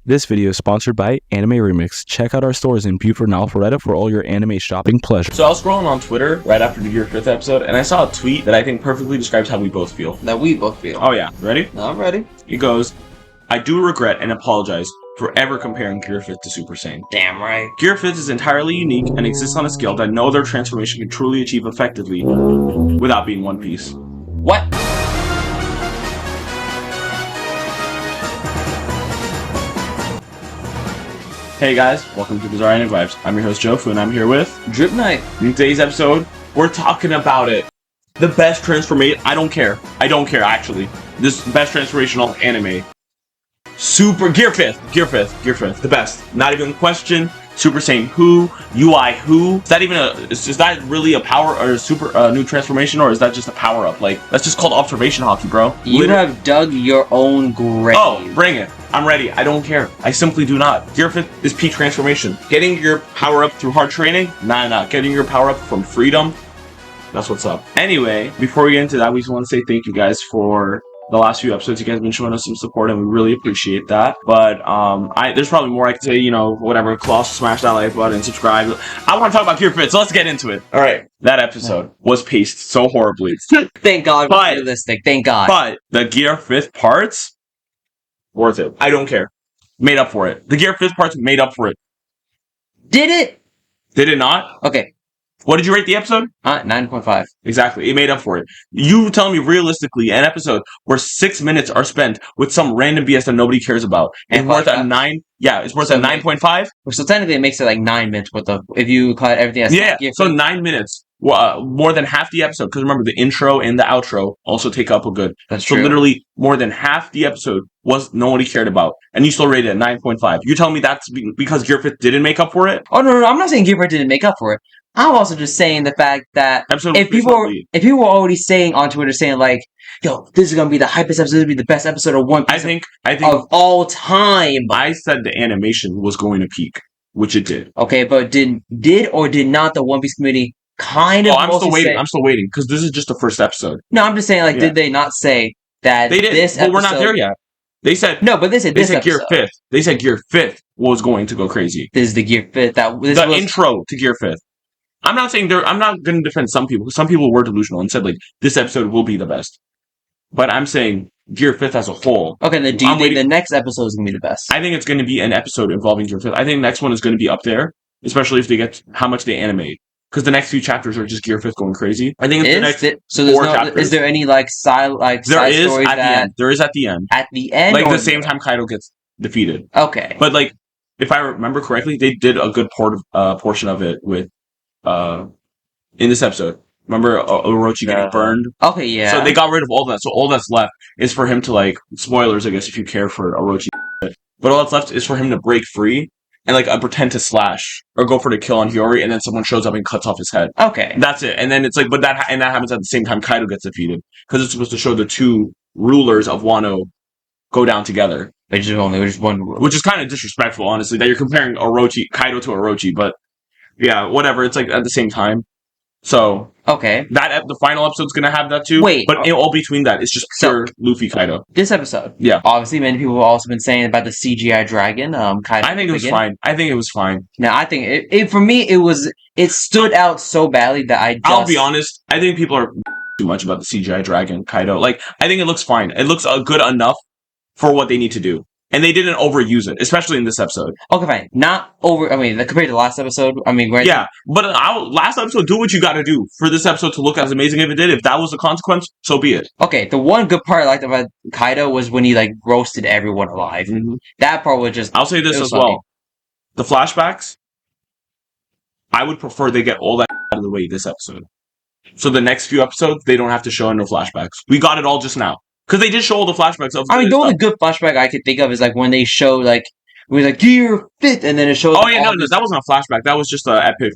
This video is sponsored by Anime Remix. Check out our stores in Buford and Alpharetta for all your anime shopping pleasure. So I was scrolling on Twitter right after your 5th episode, and I saw a tweet that I think perfectly describes how we both feel. Oh yeah, ready? I'm ready. It goes, I do regret and apologize for ever comparing Gear 5th to Super Saiyan. Damn right. Gear 5th is entirely unique and exists on a scale that no other transformation can truly achieve effectively without being One Piece. What? Hey guys, welcome to Bizarre Anime Vibes. I'm your host Jofu, and I'm here with Drip Knight. In today's episode, we're talking about it. The best transformation. I don't care actually. This best transformational anime. Super Gear 5th. The best. Not even a question. Super Saiyan who? UI who? Is that really a power or a super new transformation, or is that just a power up? Like, that's just called observation hockey, bro. You have dug your own grave. Oh, bring it. I'm ready. I don't care. I simply do not. Gear 5th is peak transformation. Getting your power up through hard training? Nah. Getting your power up from freedom? That's what's up. Anyway, before we get into that, we just want to say thank you guys for the last few episodes. You guys have been showing us some support, and we really appreciate that. But there's probably more I could say, whatever. Colossal, smash that like button, subscribe. I want to talk about Gear 5th, so let's get into it. All right. That episode was paced so horribly. Thank God we're realistic. Thank God. But the Gear 5th parts, worth it. I don't care. Made up for it. The Gear 5th parts made up for it. Did it? Did it not? Okay. What did you rate the episode? 9.5. Exactly. It made up for it. You telling me realistically an episode where 6 minutes are spent with some random BS that nobody cares about and worth a 9? Yeah, it's worth a 9.5. So technically it makes it like 9 minutes worth of, if you cut everything as so 9 minutes. More than half the episode, because remember the intro and the outro also take up a good. That's true. So literally more than half the episode was nobody cared about, and you still rated it 9.5. You telling me that's because Gear 5th didn't make up for it? Oh no, I'm not saying Gear 5th didn't make up for it. I'm also just saying the fact that if people were already saying on Twitter saying like, "Yo, this is gonna be the hypest episode, this is gonna be the best episode of One Piece I think of all time," I said the animation was going to peak, which it did. Okay, but did or did not the One Piece community kind of? I'm still waiting because this is just the first episode. No, I'm just saying did they not say that they did? This well, episode... we're not there yet. They said no, but they said Gear 5th. They said Gear 5th was going to go crazy. This is the Gear 5th. The intro to Gear 5th. I'm not saying I'm not going to defend some people. Some people were delusional and said this episode will be the best. But I'm saying Gear 5th as a whole. Okay, then do you think the next episode is going to be the best? I think it's going to be an episode involving Gear 5th. I think the next one is going to be up there, especially if they get how much they animate. Because the next few chapters are just Gear 5th going crazy. I think it's the next 4 chapters. Is there any side side stories at the end? There is at the end. At the end, the same time Kaido gets defeated. Okay, but if I remember correctly, they did a good portion of it with in this episode. Remember Orochi getting burned? Okay, yeah. So they got rid of all that. So all that's left is for him to spoilers, I guess, if you care for Orochi. But all that's left is for him to break free and pretend to slash or go for the kill on Hiyori, and then someone shows up and cuts off his head. Okay, that's it. And then it's but that happens at the same time Kaido gets defeated because it's supposed to show the two rulers of Wano go down together. There's just one ruler, which is kind of disrespectful, honestly, that you're comparing Kaido to Orochi. But yeah, whatever. It's at the same time. So okay, the final episode's gonna have that too. Wait, but all between that, it's just pure Luffy Kaido. This episode, yeah. Obviously, many people have also been saying about the CGI dragon. Kaido. I think it was fine. Now, I think it for me it stood out so badly that I'll be honest. I think people are too much about the CGI dragon Kaido. I think it looks fine. It looks good enough for what they need to do. And they didn't overuse it, especially in this episode. Okay, fine. Not over... I mean, compared to the last episode, yeah, but last episode, do what you gotta do for this episode to look as amazing if it did. If that was the consequence, so be it. Okay, the one good part I liked about Kaido was when he, roasted everyone alive. Mm-hmm. That part was just... I'll say this as well. The flashbacks, I would prefer they get all that out of the way this episode. So the next few episodes, they don't have to show no flashbacks. We got it all just now. Because they did show all the flashbacks of the only good flashback I could think of is when they show Gear 5th, and then it shows. Oh yeah, no, that wasn't a flashback. That was just an epic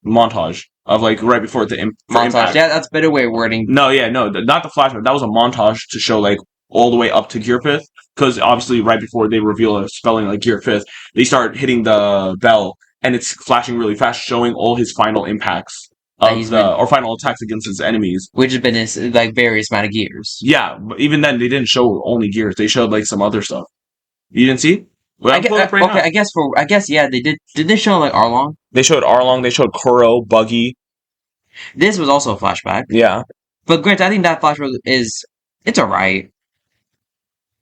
montage of right before the montage. Impact. Yeah, that's a better way of wording. No, not the flashback. That was a montage to show all the way up to Gear 5th. Because obviously, right before they reveal a spelling Gear 5th, they start hitting the bell, and it's flashing really fast, showing all his final impacts. Or final attacks against his enemies, which has been his various amount of gears. Yeah, but even then they didn't show only gears. They showed some other stuff. You didn't see? Well, I guess yeah, they did. Did they show like Arlong? They showed Arlong. They showed Kuro, Buggy. This was also a flashback. Yeah, but granted, I think that flashback it's alright.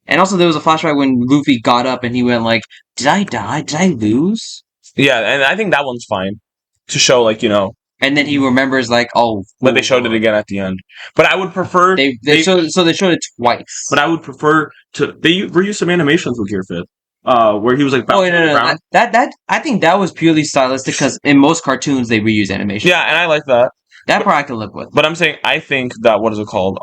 And also, there was a flashback when Luffy got up and he went like, "Did I die? Did I lose?" Yeah, and I think that one's fine to show, like, you know. And then he remembers, like, oh. But they showed it again at the end. But I would prefer they showed it twice. But I would prefer to they reuse some animations with Gear 5th, where he was like bouncing around. That I think that was purely stylistic because in most cartoons they reuse animation. Yeah, and I like that. That part I can live with. But I'm saying I think that what is it called?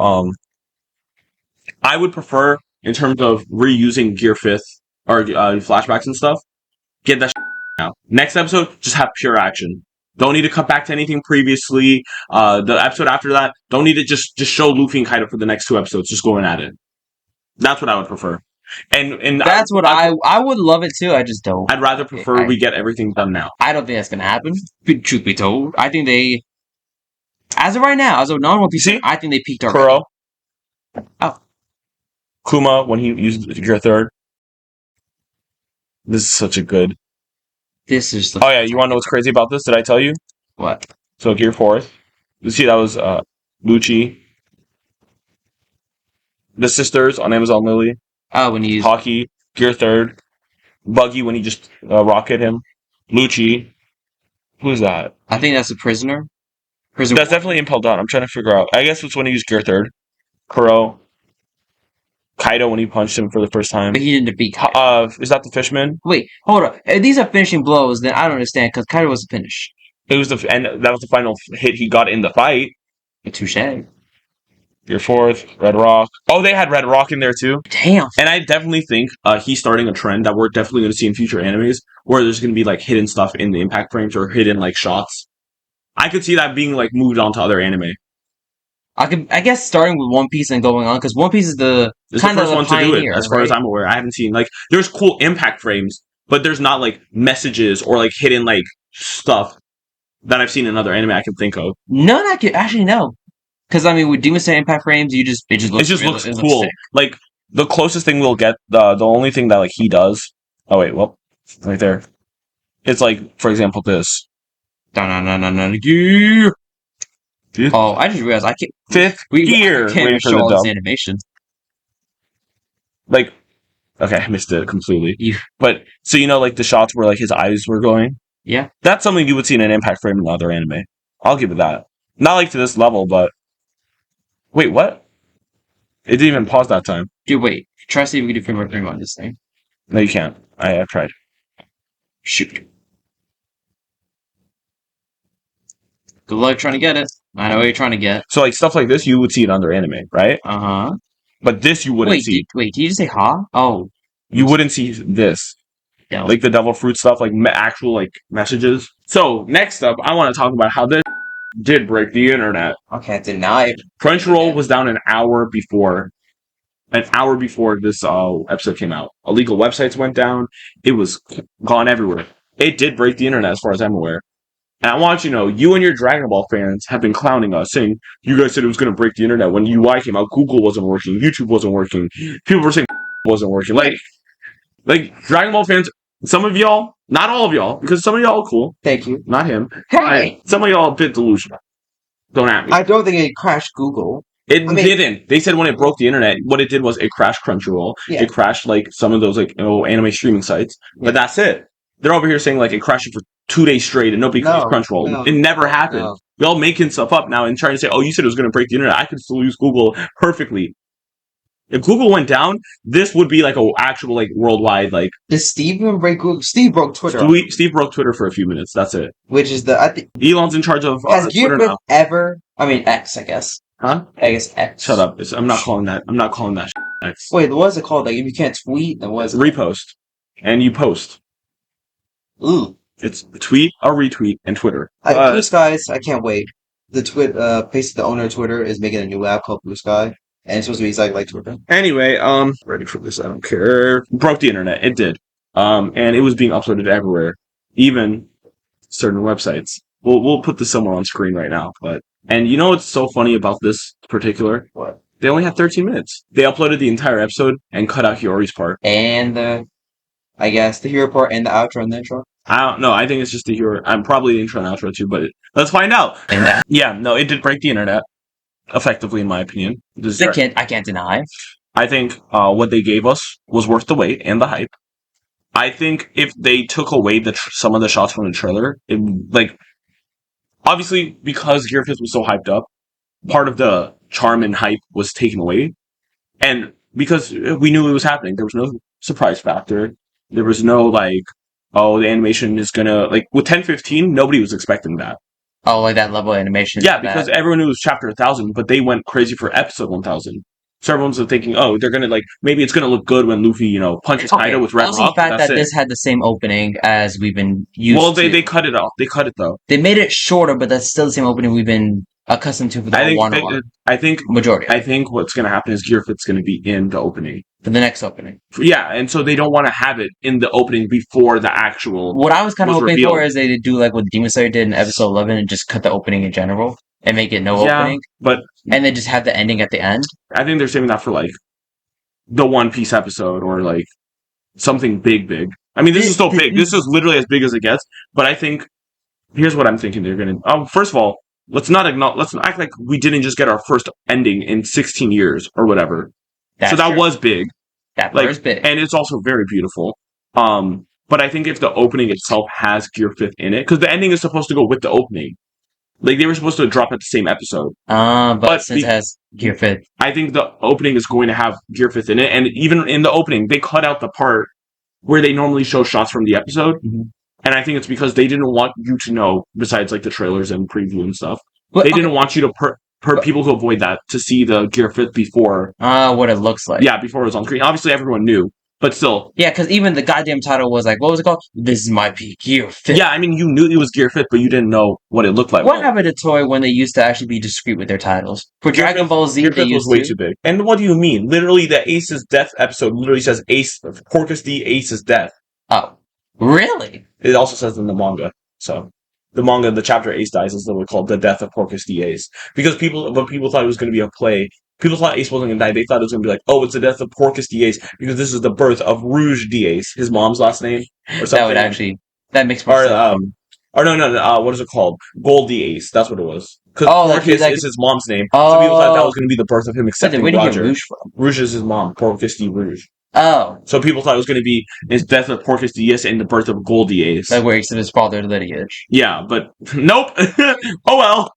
I would prefer in terms of reusing Gear 5th or flashbacks and stuff. Get that out. Next episode, just have pure action. Don't need to cut back to anything previously. The episode after that, don't need to just show Luffy and Kaido for the next 2 episodes, just going at it. That's what I would prefer. And that's what I would love it too. I just don't. I'd rather prefer we get everything done now. I don't think that's gonna happen. Truth be told, I think they, as of right now, as of non-One Piece, I think they peaked already. Kuro. Oh. Kuma when he used Gear 3rd. This is such a good. This is. Oh yeah, you want to know what's crazy about this? Did I tell you? What? So Gear 4th. You see, that was Lucci. The sisters on Amazon Lily. Oh, when he's Hockey. Gear 3rd. Buggy when he just rocket him. Lucci. Who is that? I think that's a prisoner. That's definitely Impel Down. I'm trying to figure out. I guess it's when he used Gear 3rd. Kuro. Kaido when he punched him for the first time. But he didn't defeat Kaido. Is that the Fishman? Wait, hold up. If these are finishing blows, then I don't understand, because Kaido wasn't finished. It was and that was the final hit he got in the fight. Touche. Gear 4th, Red Rock. Oh, they had Red Rock in there too. Damn. And I definitely think he's starting a trend that we're definitely going to see in future animes, where there's going to be like hidden stuff in the impact frames or hidden like shots. I could see that being like moved on to other anime. I guess starting with One Piece and going on, because One Piece is the kind of the first one to do it, as far as I'm aware. I haven't seen like there's cool impact frames, but there's not like messages or like hidden like stuff that I've seen in other anime I can think of. None I could actually know, because I mean with Demon Slayer impact frames, it just looks cool. Looks like the closest thing we'll get, the only thing that like he does. Oh wait, well, right there. It's like, for example, this. Oh, I just realized I can't. 5th gear. I can't show all this animation. Like, okay, I missed it completely. But so you know, like the shots where like his eyes were going. Yeah, that's something you would see in an impact frame in other anime. I'll give it that. Not like to this level, but wait, what? It didn't even pause that time. Dude, wait. Try to see if we can do frame frame on this thing. No, you can't. I've tried. Shoot. Good luck trying to get it. I know what you're trying to get. So, like, stuff like this, you would see in other anime, right? Uh-huh. But this you wouldn't see. Did you just say ha? Oh. You wouldn't see this. No. Like the devil fruit stuff, like actual, like, messages. So, next up, I want to talk about how this did break the internet. Okay, denied. Crunchyroll was down an hour before this episode came out. Illegal websites went down. It was gone everywhere. It did break the internet as far as I'm aware. And I want you to know, you and your Dragon Ball fans have been clowning us, saying, you guys said it was going to break the internet. When UI came out, Google wasn't working, YouTube wasn't working, people were saying wasn't working. Like, Dragon Ball fans, some of y'all, not all of y'all, because some of y'all are cool. Thank you. Not him. Hey! Some of y'all a bit delusional. Don't at me. I don't think it crashed Google. It didn't. They said when it broke the internet, what it did was it crashed Crunchyroll. Yeah. It crashed, like, some of those, like, anime streaming sites. Yeah. But that's it. They're over here saying, like, it crashed for 2 days straight and nobody claims Crunchyroll. No, it never happened. No. Y'all making stuff up now and trying to say, oh, you said it was going to break the internet. I could still use Google perfectly. If Google went down, this would be like a actual like worldwide like. Did Steve even break Google? Steve broke Twitter. Steve broke Twitter for a few minutes. That's it. Which is I think Elon's in charge of Twitter now. Ever? I mean X, I guess. Huh? I guess X. Shut up! I'm not calling that. I'm not calling that X. Wait, what is it called? Like if you can't tweet, then what is it? Repost, and you post. Ooh. It's tweet or retweet and Twitter. Blue Skies, I can't wait. The owner of Twitter is making a new app called Blue Sky. And it's supposed to be exactly like Twitter. Anyway, ready for this, I don't care. Broke the internet. It did. And it was being uploaded everywhere. Even certain websites. We'll put this somewhere on screen right now. And you know what's so funny about this particular? What? They only had 13 minutes. They uploaded the entire episode and cut out Hiyori's part. And I guess the hero part and the outro and the intro. I don't know. I think it's just the hero. I'm probably the intro and outro too, but let's find out. Yeah, no, it did break the internet, effectively, in my opinion. I can't deny. I think what they gave us was worth the wait and the hype. I think if they took away some of the shots from the trailer, obviously because Gear 5th was so hyped up, part of the charm and hype was taken away, and because we knew it was happening, there was no surprise factor. There was no the animation is gonna with 1015. Nobody was expecting that. Oh, like that level of animation. Yeah, because everyone knew it was chapter 1000, but they went crazy for episode 1000. So everyone's thinking, oh, they're gonna maybe it's gonna look good when Luffy, punches Kaido with Red Rock. Also, the fact that this had the same opening as we've been used. Well, they cut it off. They cut it though. They made it shorter, but that's still the same opening we've been accustomed to for the whole I think majority. I think what's gonna happen is Gear 5th's gonna be in the opening. For the next opening. Yeah, and so they don't want to have it in the opening before the actual. What I was kind of hoping revealed. for is they do what Demon Slayer did in episode 11 and just cut the opening in general and make it no opening. And then just have the ending at the end. I think they're saving that for the One Piece episode or something big. I mean, this is so big. This is literally as big as it gets. But I think here's what I'm thinking they're gonna. First of all, let's not act like we didn't just get our first ending in 16 years or whatever. That was big. That was big. And it's also very beautiful. But I think if the opening itself has Gear 5th in it, because the ending is supposed to go with the opening. They were supposed to drop at the same episode. But since it has Gear 5th. I think the opening is going to have Gear 5th in it. And even in the opening, they cut out the part where they normally show shots from the episode. Mm-hmm. And I think it's because they didn't want you to know, besides the trailers and preview and stuff. They didn't want you to people who avoid that to see the Gear 5th before. What it looks like. Yeah, before it was on screen. Obviously, everyone knew, but still. Yeah, because even the goddamn title was what was it called? This is my peak Gear 5th. Yeah, I mean, you knew it was Gear 5th, but you didn't know what it looked like. What happened to Toei when they used to actually be discreet with their titles? For Dragon Ball Z, Gear 5th was way too big. And what do you mean? Literally, the Ace's death episode literally says Porcus D Ace's death. Oh, really? It also says in the manga, so. The manga, the chapter Ace dies is literally called The Death of Porcus D. Ace. Because when people thought it was going to be a play, people thought Ace wasn't going to die. They thought it was going to be it's the death of Porcus D. Ace, because this is the birth of Rouge D. Ace, his mom's last name, or something. That makes more sense. What is it called? Gold D. Ace, that's what it was. Because Porcus is his mom's name, so people thought that was going to be the birth of him accepting Roger. Where did you get Rouge from? Rouge is his mom, Porcus D. Rouge. Oh. So people thought it was going to be his death of Porcus D. Ace and the birth of Goldie Ace. Where he said his father lineage. Yeah, but nope. Oh well.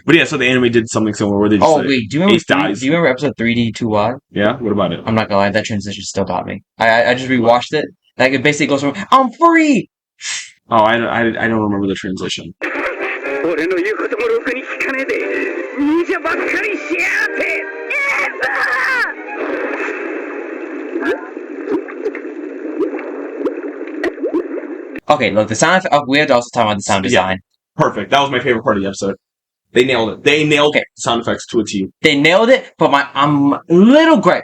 But yeah, so the anime did something similar where they just do you remember episode 3D2Y? Yeah, what about it? I'm not gonna lie, that transition still got me. I just rewatched it. It basically goes from I'm free. Oh, I don't remember the transition. Okay, look, the sound. We have to also talk about the sound design. Yeah, perfect. That was my favorite part of the episode. They nailed it. They nailed sound effects to a T. They nailed it, but I'm little gripe.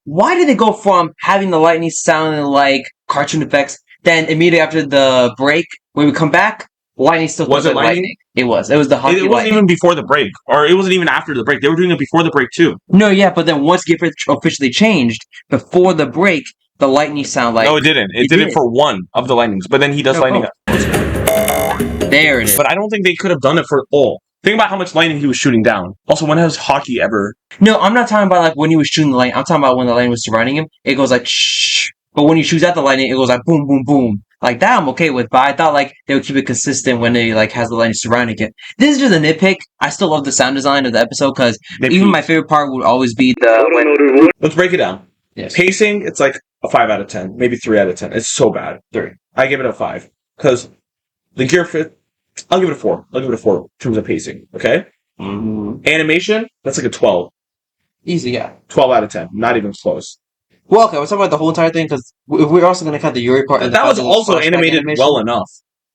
Why did they go from having the lightning sounding like cartoon effects, then immediately after the break, when we come back, lightning still was it lightning? It was. It was the hockey. It wasn't even before the break, or it wasn't even after the break. They were doing it before the break too. No, yeah, but then once Gear 5th officially changed before the break, the lightning sound like. No, it didn't. It did it for one of the lightnings, but then he does lightning. There it is. But I don't think they could have done it for all. Think about how much lightning he was shooting down. Also, when has hockey ever? No, I'm not talking about when he was shooting the lightning. I'm talking about when the lightning was surrounding him. It goes shh. But when he shoots at the lightning, it goes boom, boom, boom. That I'm okay with. But I thought they would keep it consistent when they has the lightning surrounding it. This is just a nitpick. I still love the sound design of the episode because even my favorite part would always be the. Let's break it down. Yes. Pacing, it's a 5 out of 10, maybe 3 out of 10. It's so bad. 3. I give it a 5 because the Gear 5th. I'll give it a 4. I'll give it a 4 in terms of pacing. Okay. Mm-hmm. Animation, that's a 12. Easy, yeah. 12 out of 10. Not even close. Well, okay, we're talking about the whole entire thing because we're also going to cut the Yuri part. That was also animated well enough.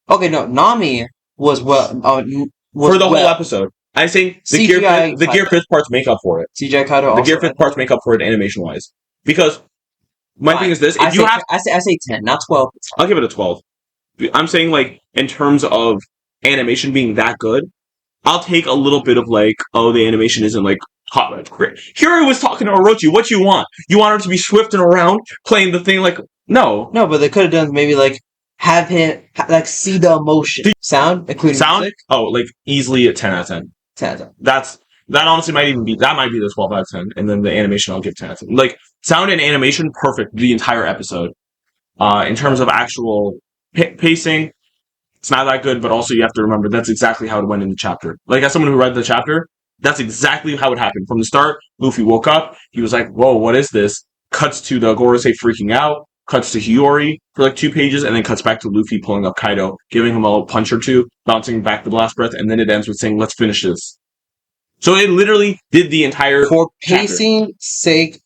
Okay, no, Nami was well for the whole episode. I think the Gear 5th parts make up for it. CGI Kaido. The Gear 5th parts make up for it animation wise because my thing is this: if I say 10, not 12. I'll give it a 12. I'm saying in terms of animation being that good, I'll take a little bit of the animation isn't hot. Great. Here I was talking to Orochi. What you want? You want her to be swift and around, playing the thing No. No, but they could have done maybe like have him like see the emotion, sound, including Sound? music. Oh, like easily a 10 out of 10. 10 out of 10. That honestly might even be the 12 out of 10, and then the animation I'll give 10 out of 10. Like sound and animation, perfect the entire episode. In terms of actual pacing, it's not that good, but also you have to remember that's exactly how it went in the chapter. Like as someone who read the chapter, that's exactly how it happened. From the start, Luffy woke up, he was like, "Whoa, what is this?" Cuts to the Gorosei freaking out, cuts to Hiyori for like 2 pages, and then cuts back to Luffy pulling up Kaido, giving him a little punch or two, bouncing back the blast breath, and then it ends with saying, "Let's finish this." So it literally did the entire For chapter. pacing sake,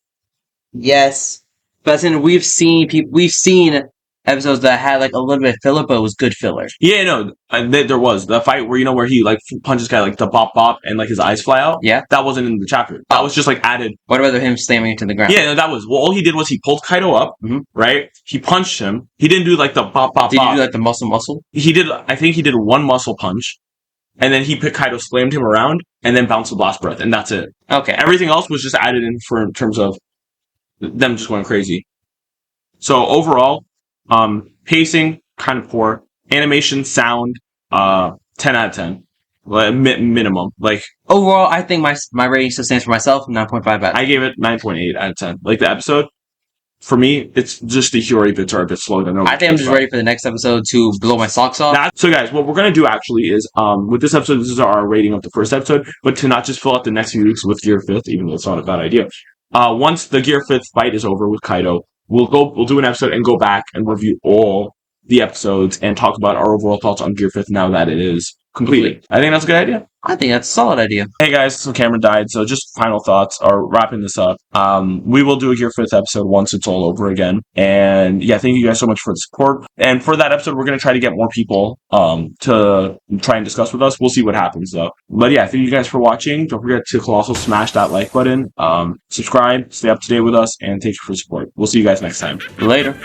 yes. But as in we've seen episodes that had like a little bit of filler, but it was good filler. Yeah, no, there was the fight where he like punches guy like the bop bop and like his eyes fly out. Yeah, that wasn't in the chapter. That was just like added. What about him slamming into the ground? Yeah, no, that was all he did was he pulled Kaido up, right? He punched him. He didn't do like the bop bop. Did he do like the muscle? He did. I think he did one muscle punch, and then he picked Kaido, slammed him around, and then bounced the blast breath, and that's it. Okay. Everything else was just added in in terms of them just going crazy. So overall, pacing kind of poor, animation, sound, 10 out of 10, minimum. Like overall, I think my rating still stands for myself, 9.5 out of 10. I gave it 9.8 out of 10. Like the episode, for me, it's just the Hiyori bits are a bit slow. I think I'm just ready for the next episode to blow my socks off. So guys, what we're going to do actually is, with this episode, this is our rating of the first episode, but to not just fill out the next few weeks with Gear 5th, even though it's not a bad idea. Once the Gear 5th fight is over with Kaido, we'll do an episode and go back and review all the episodes and talk about our overall thoughts on Gear 5th now that it is completed. I think that's a good idea. I think that's a solid idea. Hey guys, so Cameron died, so just final thoughts, or wrapping this up. We will do a Gear 5th episode once it's all over again. And yeah, thank you guys so much for the support. And for that episode, we're going to try to get more people to try and discuss with us. We'll see what happens though. But yeah, thank you guys for watching. Don't forget to also smash that like button, subscribe, stay up to date with us, and thank you for the support. We'll see you guys next time. Later.